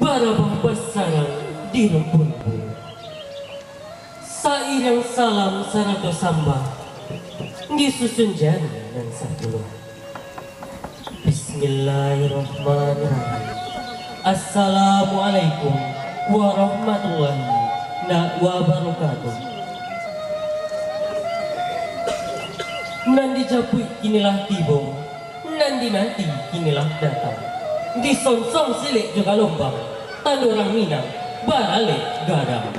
barabah bersarang di rumpun-rumpun. Sairang salam sarato samba disusun jana dan sapuluh. Bismillahirrahmanirrahim. Assalamualaikum warahmatullahi wabarakatuh. Nandi japui kinilah tibo, nandi nanti kinilah datang. Di sonsong silik juga lombang, tanu orang Minang, barale Gadang.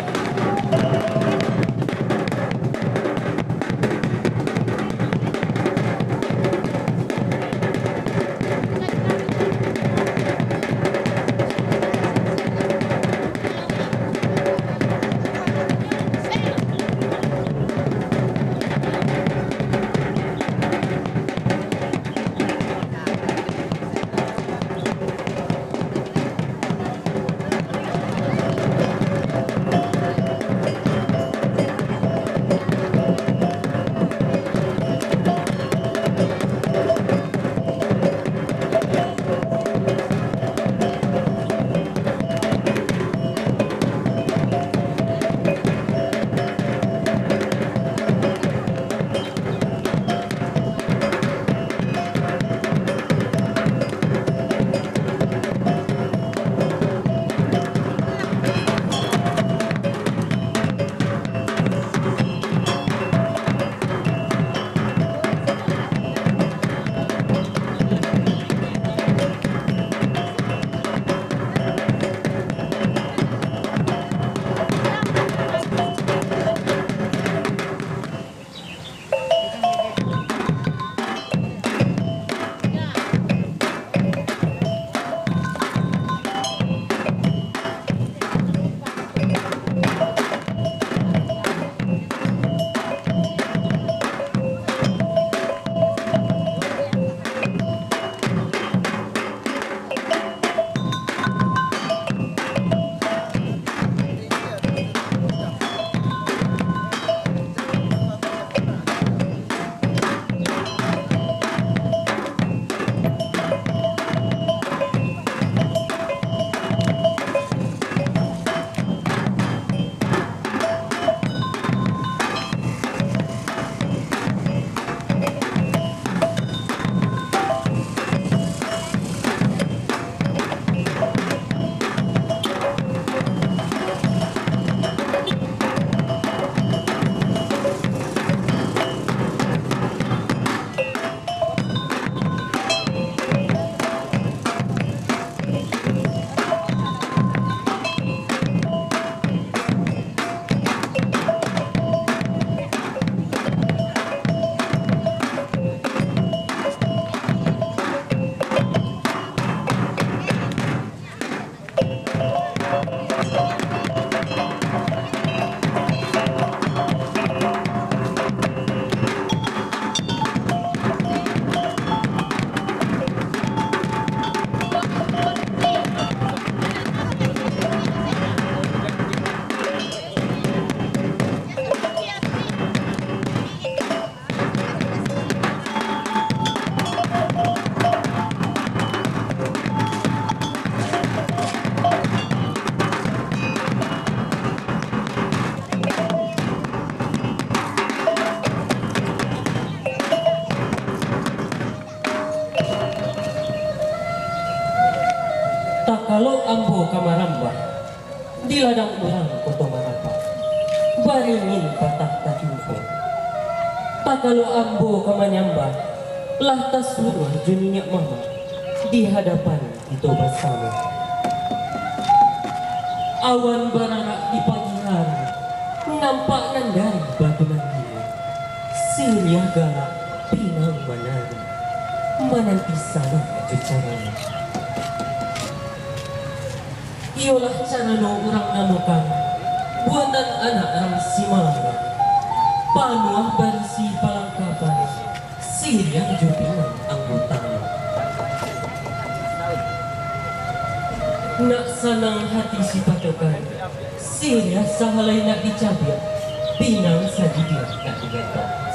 Kalau ambo kamaramba di ladang orang Koto Marapa baringin patah tajumpo. Tak kalau ambo kamanyamba lah tasluruh juninya mama di hadapan itu bersama. Awan bararak di pagi hari nampak nandari batu mandiri. Siriah galak pinang menari menanti sana cucaranya. Iolah cara no orang namukan buatan anak orang Simalanggang. Panuah bersih palangkapan siriang jupingan anggotanya. Nak sanang hati si patokan siriah sahalai nak dicabik pinang saji dia nak digantung.